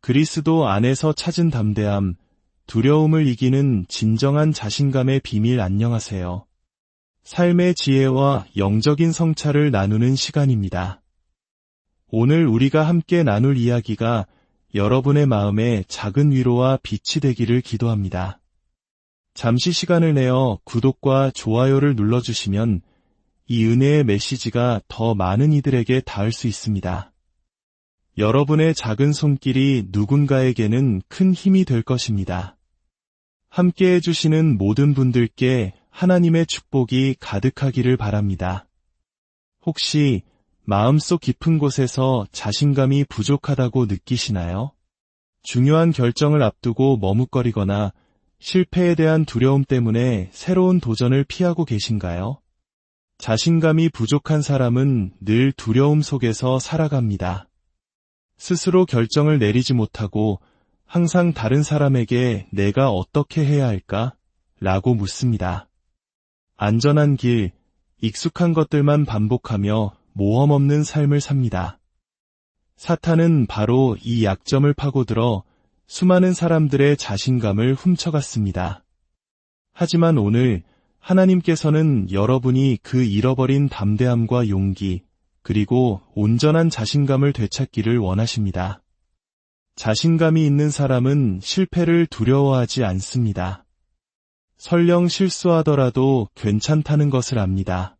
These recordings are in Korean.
그리스도 안에서 찾은 담대함, 두려움을 이기는 진정한 자신감의 비밀. 안녕하세요. 삶의 지혜와 영적인 성찰을 나누는 시간입니다. 오늘 우리가 함께 나눌 이야기가 여러분의 마음에 작은 위로와 빛이 되기를 기도합니다. 잠시 시간을 내어 구독과 좋아요를 눌러주시면 이 은혜의 메시지가 더 많은 이들에게 닿을 수 있습니다. 여러분의 작은 손길이 누군가에게는 큰 힘이 될 것입니다. 함께 해주시는 모든 분들께 하나님의 축복이 가득하기를 바랍니다. 혹시 마음속 깊은 곳에서 자신감이 부족하다고 느끼시나요? 중요한 결정을 앞두고 머뭇거리거나 실패에 대한 두려움 때문에 새로운 도전을 피하고 계신가요? 자신감이 부족한 사람은 늘 두려움 속에서 살아갑니다. 스스로 결정을 내리지 못하고 항상 다른 사람에게 내가 어떻게 해야 할까? 라고 묻습니다. 안전한 길, 익숙한 것들만 반복하며 모험 없는 삶을 삽니다. 사탄은 바로 이 약점을 파고들어 수많은 사람들의 자신감을 훔쳐갔습니다. 하지만 오늘 하나님께서는 여러분이 그 잃어버린 담대함과 용기, 그리고 온전한 자신감을 되찾기를 원하십니다. 자신감이 있는 사람은 실패를 두려워하지 않습니다. 설령 실수하더라도 괜찮다는 것을 압니다.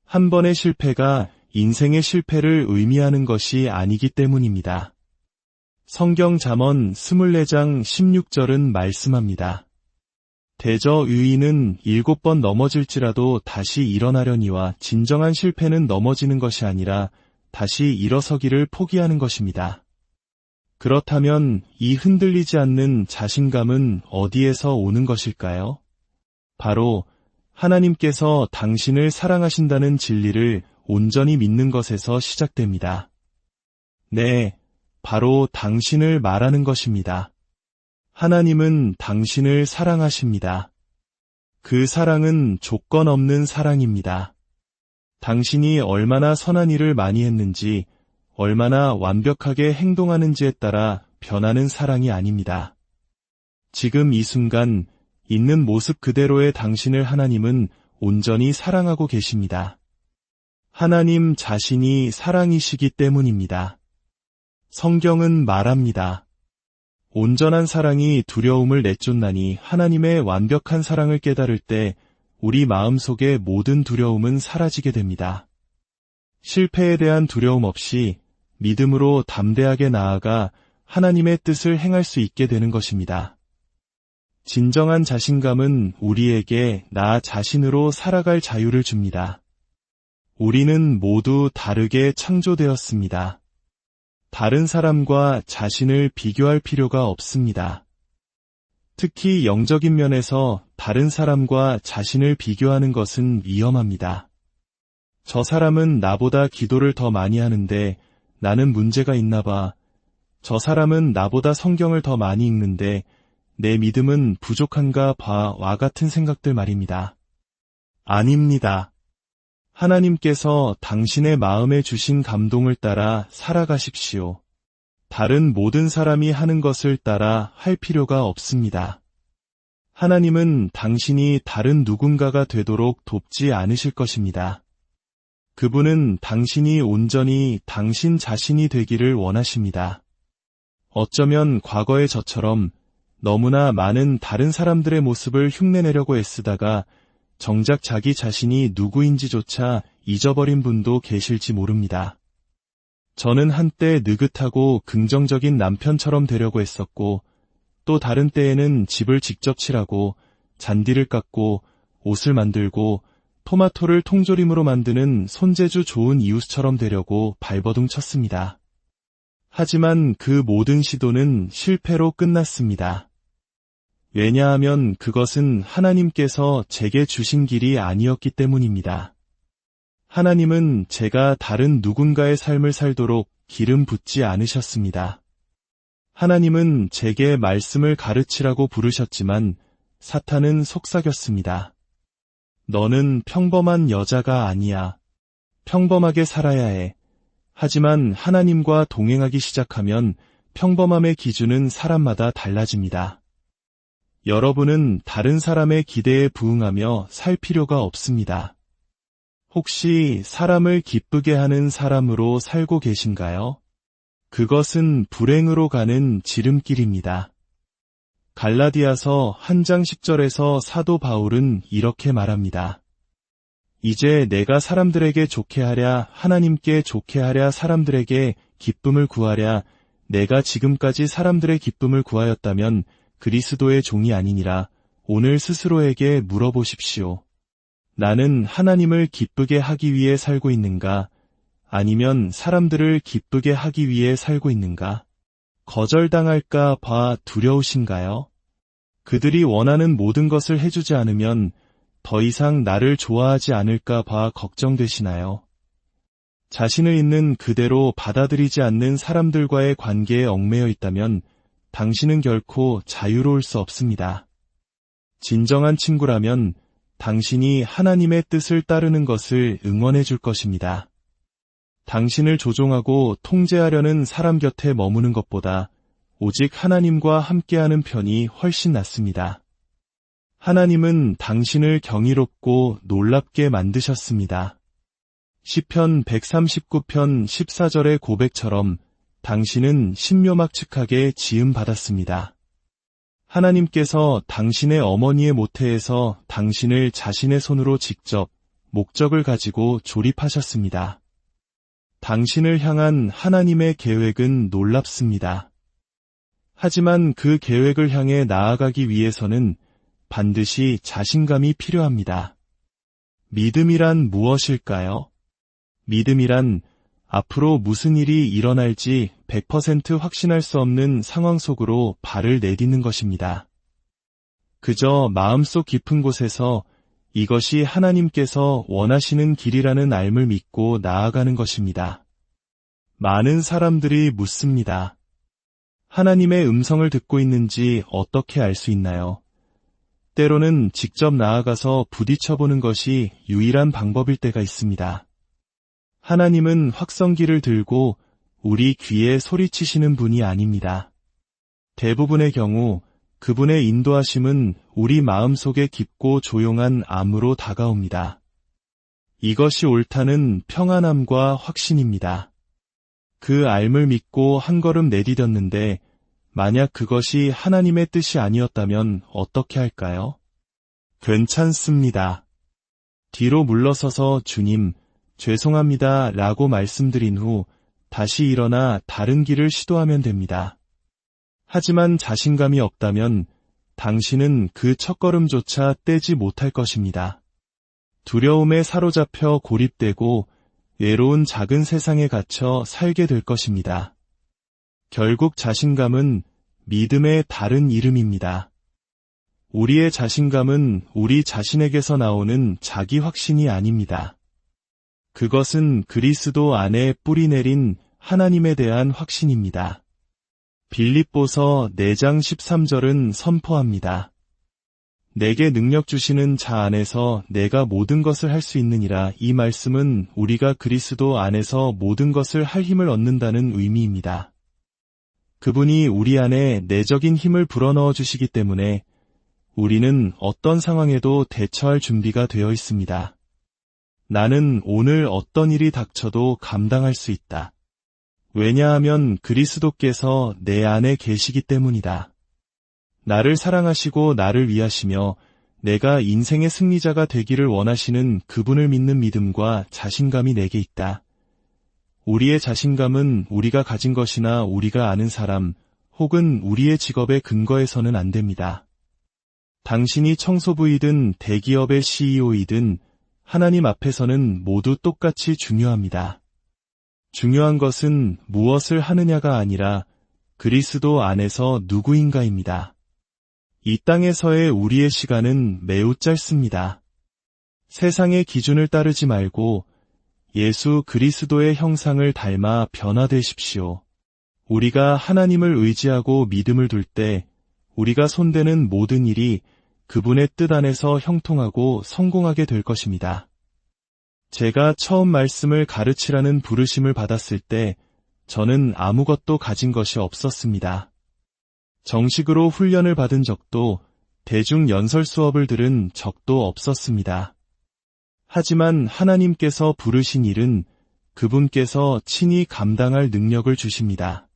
한 번의 실패가 인생의 실패를 의미하는 것이 아니기 때문입니다. 성경 잠언 24장 16절은 말씀합니다. 대저 의인은 7번 넘어질지라도 다시 일어나려니와 진정한 실패는 넘어지는 것이 아니라 다시 일어서기를 포기하는 것입니다. 그렇다면 이 흔들리지 않는 자신감은 어디에서 오는 것일까요? 바로 하나님께서 당신을 사랑하신다는 진리를 온전히 믿는 것에서 시작됩니다. 네, 바로 당신을 말하는 것입니다. 하나님은 당신을 사랑하십니다. 그 사랑은 조건 없는 사랑입니다. 당신이 얼마나 선한 일을 많이 했는지, 얼마나 완벽하게 행동하는지에 따라 변하는 사랑이 아닙니다. 지금 이 순간 있는 모습 그대로의 당신을 하나님은 온전히 사랑하고 계십니다. 하나님 자신이 사랑이시기 때문입니다. 성경은 말합니다. 온전한 사랑이 두려움을 내쫓나니 하나님의 완벽한 사랑을 깨달을 때 우리 마음속의 모든 두려움은 사라지게 됩니다. 실패에 대한 두려움 없이 믿음으로 담대하게 나아가 하나님의 뜻을 행할 수 있게 되는 것입니다. 진정한 자신감은 우리에게 나 자신으로 살아갈 자유를 줍니다. 우리는 모두 다르게 창조되었습니다. 다른 사람과 자신을 비교할 필요가 없습니다. 특히 영적인 면에서 다른 사람과 자신을 비교하는 것은 위험합니다. 저 사람은 나보다 기도를 더 많이 하는데 나는 문제가 있나 봐. 저 사람은 나보다 성경을 더 많이 읽는데 내 믿음은 부족한가 봐와 같은 생각들 말입니다. 아닙니다. 하나님께서 당신의 마음에 주신 감동을 따라 살아가십시오. 다른 모든 사람이 하는 것을 따라 할 필요가 없습니다. 하나님은 당신이 다른 누군가가 되도록 돕지 않으실 것입니다. 그분은 당신이 온전히 당신 자신이 되기를 원하십니다. 어쩌면 과거의 저처럼 너무나 많은 다른 사람들의 모습을 흉내내려고 애쓰다가 정작 자기 자신이 누구인지조차 잊어버린 분도 계실지 모릅니다. 저는 한때 느긋하고 긍정적인 남편처럼 되려고 했었고, 또 다른 때에는 집을 직접 칠하고, 잔디를 깎고, 옷을 만들고, 토마토를 통조림으로 만드는 손재주 좋은 이웃처럼 되려고 발버둥 쳤습니다. 하지만 그 모든 시도는 실패로 끝났습니다. 왜냐하면 그것은 하나님께서 제게 주신 길이 아니었기 때문입니다. 하나님은 제가 다른 누군가의 삶을 살도록 기름 붓지 않으셨습니다. 하나님은 제게 말씀을 가르치라고 부르셨지만 사탄은 속삭였습니다. 너는 평범한 여자가 아니야. 평범하게 살아야 해. 하지만 하나님과 동행하기 시작하면 평범함의 기준은 사람마다 달라집니다. 여러분은 다른 사람의 기대에 부응하며 살 필요가 없습니다. 혹시 사람을 기쁘게 하는 사람으로 살고 계신가요? 그것은 불행으로 가는 지름길입니다. 갈라디아서 1장 10절에서 사도 바울은 이렇게 말합니다. 이제 내가 사람들에게 좋게 하랴 하나님께 좋게 하랴 사람들에게 기쁨을 구하랴 내가 지금까지 사람들의 기쁨을 구하였다면 그리스도의 종이 아니니라. 오늘 스스로에게 물어보십시오. 나는 하나님을 기쁘게 하기 위해 살고 있는가? 아니면 사람들을 기쁘게 하기 위해 살고 있는가? 거절당할까 봐 두려우신가요? 그들이 원하는 모든 것을 해주지 않으면 더 이상 나를 좋아하지 않을까 봐 걱정되시나요? 자신을 있는 그대로 받아들이지 않는 사람들과의 관계에 얽매여 있다면 당신은 결코 자유로울 수 없습니다. 진정한 친구라면 당신이 하나님의 뜻을 따르는 것을 응원해 줄 것입니다. 당신을 조종하고 통제하려는 사람 곁에 머무는 것보다 오직 하나님과 함께하는 편이 훨씬 낫습니다. 하나님은 당신을 경이롭고 놀랍게 만드셨습니다. 시편 139편 14절의 고백처럼 당신은 신묘막측하게 지음받았습니다. 하나님께서 당신의 어머니의 모태에서 당신을 자신의 손으로 직접 목적을 가지고 조립하셨습니다. 당신을 향한 하나님의 계획은 놀랍습니다. 하지만 그 계획을 향해 나아가기 위해서는 반드시 자신감이 필요합니다. 믿음이란 무엇일까요? 믿음이란 앞으로 무슨 일이 일어날지 100% 확신할 수 없는 상황 속으로 발을 내딛는 것입니다. 그저 마음속 깊은 곳에서 이것이 하나님께서 원하시는 길이라는 알을 믿고 나아가는 것입니다. 많은 사람들이 묻습니다. 하나님의 음성을 듣고 있는지 어떻게 알 수 있나요? 때로는 직접 나아가서 부딪혀보는 것이 유일한 방법일 때가 있습니다. 하나님은 확성기를 들고 우리 귀에 소리치시는 분이 아닙니다. 대부분의 경우 그분의 인도하심은 우리 마음속에 깊고 조용한 암으로 다가옵니다. 이것이 옳다는 평안함과 확신입니다. 그 알을 믿고 한 걸음 내디뎠는데 만약 그것이 하나님의 뜻이 아니었다면 어떻게 할까요? 괜찮습니다. 뒤로 물러서서 주님, 죄송합니다 라고 말씀드린 후 다시 일어나 다른 길을 시도하면 됩니다. 하지만 자신감이 없다면 당신은 그 첫걸음조차 떼지 못할 것입니다. 두려움에 사로잡혀 고립되고 외로운 작은 세상에 갇혀 살게 될 것입니다. 결국 자신감은 믿음의 다른 이름입니다. 우리의 자신감은 우리 자신에게서 나오는 자기 확신이 아닙니다. 그것은 그리스도 안에 뿌리내린 하나님에 대한 확신입니다. 빌립보서 4장 13절은 선포합니다. 내게 능력 주시는 자 안에서 내가 모든 것을 할 수 있느니라. 이 말씀은 우리가 그리스도 안에서 모든 것을 할 힘을 얻는다는 의미입니다. 그분이 우리 안에 내적인 힘을 불어넣어 주시기 때문에 우리는 어떤 상황에도 대처할 준비가 되어 있습니다. 나는 오늘 어떤 일이 닥쳐도 감당할 수 있다. 왜냐하면 그리스도께서 내 안에 계시기 때문이다. 나를 사랑하시고 나를 위하시며 내가 인생의 승리자가 되기를 원하시는 그분을 믿는 믿음과 자신감이 내게 있다. 우리의 자신감은 우리가 가진 것이나 우리가 아는 사람 혹은 우리의 직업에 근거해서는 안 됩니다. 당신이 청소부이든 대기업의 CEO이든 하나님 앞에서는 모두 똑같이 중요합니다. 중요한 것은 무엇을 하느냐가 아니라 그리스도 안에서 누구인가입니다. 이 땅에서의 우리의 시간은 매우 짧습니다. 세상의 기준을 따르지 말고 예수 그리스도의 형상을 닮아 변화되십시오. 우리가 하나님을 의지하고 믿음을 둘 때 우리가 손대는 모든 일이 그분의 뜻 안에서 형통하고 성공하게 될 것입니다. 제가 처음 말씀을 가르치라는 부르심을 받았을 때 저는 아무것도 가진 것이 없었습니다. 정식으로 훈련을 받은 적도, 대중 연설 수업을 들은 적도 없었습니다. 하지만 하나님께서 부르신 일은 그분께서 친히 감당할 능력을 주십니다.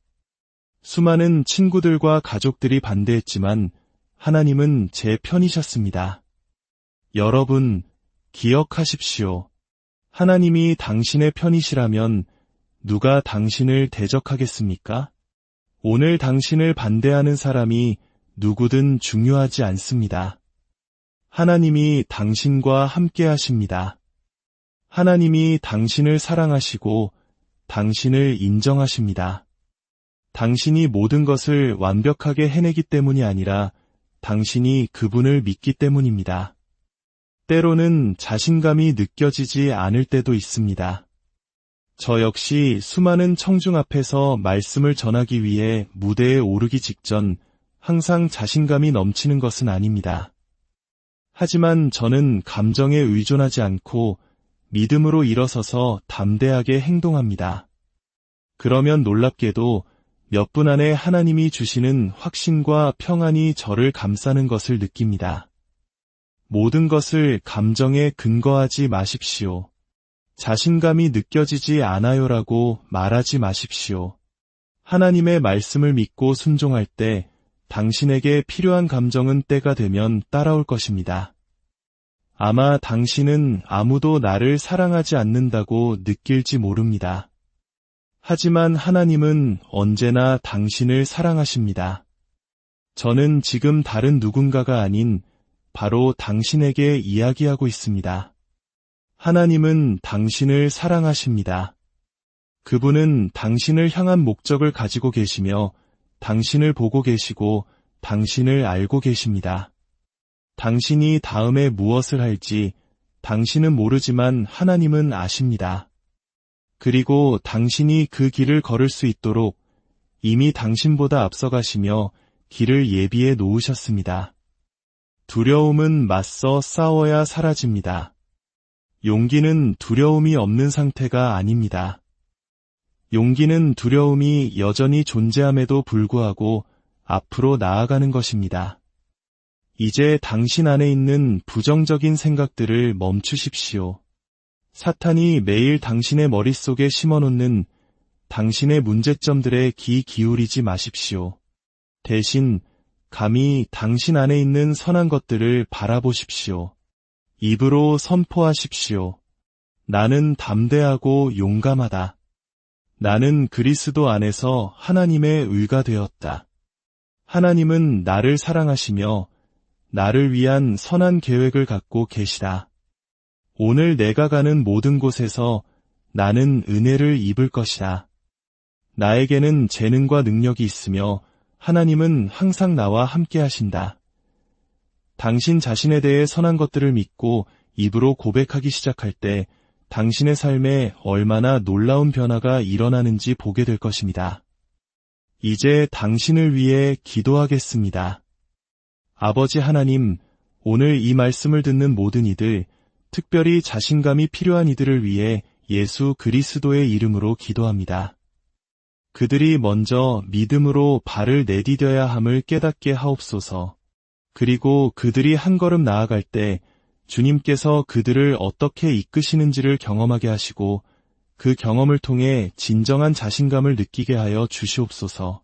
수많은 친구들과 가족들이 반대했지만 하나님은 제 편이셨습니다. 여러분, 기억하십시오. 하나님이 당신의 편이시라면 누가 당신을 대적하겠습니까? 오늘 당신을 반대하는 사람이 누구든 중요하지 않습니다. 하나님이 당신과 함께 하십니다. 하나님이 당신을 사랑하시고 당신을 인정하십니다. 당신이 모든 것을 완벽하게 해내기 때문이 아니라 당신이 그분을 믿기 때문입니다. 때로는 자신감이 느껴지지 않을 때도 있습니다. 저 역시 수많은 청중 앞에서 말씀을 전하기 위해 무대에 오르기 직전 항상 자신감이 넘치는 것은 아닙니다. 하지만 저는 감정에 의존하지 않고 믿음으로 일어서서 담대하게 행동합니다. 그러면 놀랍게도 몇 분 안에 하나님이 주시는 확신과 평안이 저를 감싸는 것을 느낍니다. 모든 것을 감정에 근거하지 마십시오. 자신감이 느껴지지 않아요라고 말하지 마십시오. 하나님의 말씀을 믿고 순종할 때 당신에게 필요한 감정은 때가 되면 따라올 것입니다. 아마 당신은 아무도 나를 사랑하지 않는다고 느낄지 모릅니다. 하지만 하나님은 언제나 당신을 사랑하십니다. 저는 지금 다른 누군가가 아닌 바로 당신에게 이야기하고 있습니다. 하나님은 당신을 사랑하십니다. 그분은 당신을 향한 목적을 가지고 계시며 당신을 보고 계시고 당신을 알고 계십니다. 당신이 다음에 무엇을 할지 당신은 모르지만 하나님은 아십니다. 그리고 당신이 그 길을 걸을 수 있도록 이미 당신보다 앞서가시며 길을 예비해 놓으셨습니다. 두려움은 맞서 싸워야 사라집니다. 용기는 두려움이 없는 상태가 아닙니다. 용기는 두려움이 여전히 존재함에도 불구하고 앞으로 나아가는 것입니다. 이제 당신 안에 있는 부정적인 생각들을 멈추십시오. 사탄이 매일 당신의 머릿속에 심어놓는 당신의 문제점들에 귀 기울이지 마십시오. 대신 감히 당신 안에 있는 선한 것들을 바라보십시오. 입으로 선포하십시오. 나는 담대하고 용감하다. 나는 그리스도 안에서 하나님의 의가 되었다. 하나님은 나를 사랑하시며 나를 위한 선한 계획을 갖고 계시다. 오늘 내가 가는 모든 곳에서 나는 은혜를 입을 것이다. 나에게는 재능과 능력이 있으며 하나님은 항상 나와 함께 하신다. 당신 자신에 대해 선한 것들을 믿고 입으로 고백하기 시작할 때 당신의 삶에 얼마나 놀라운 변화가 일어나는지 보게 될 것입니다. 이제 당신을 위해 기도하겠습니다. 아버지 하나님, 오늘 이 말씀을 듣는 모든 이들, 특별히 자신감이 필요한 이들을 위해 예수 그리스도의 이름으로 기도합니다. 그들이 먼저 믿음으로 발을 내디뎌야 함을 깨닫게 하옵소서. 그리고 그들이 한 걸음 나아갈 때 주님께서 그들을 어떻게 이끄시는지를 경험하게 하시고 그 경험을 통해 진정한 자신감을 느끼게 하여 주시옵소서.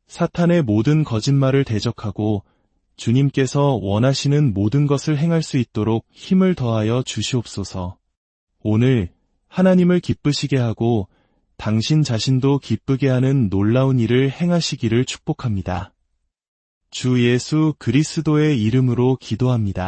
사탄의 모든 거짓말을 대적하고 주님께서 원하시는 모든 것을 행할 수 있도록 힘을 더하여 주시옵소서. 오늘 하나님을 기쁘시게 하고 당신 자신도 기쁘게 하는 놀라운 일을 행하시기를 축복합니다. 주 예수 그리스도의 이름으로 기도합니다.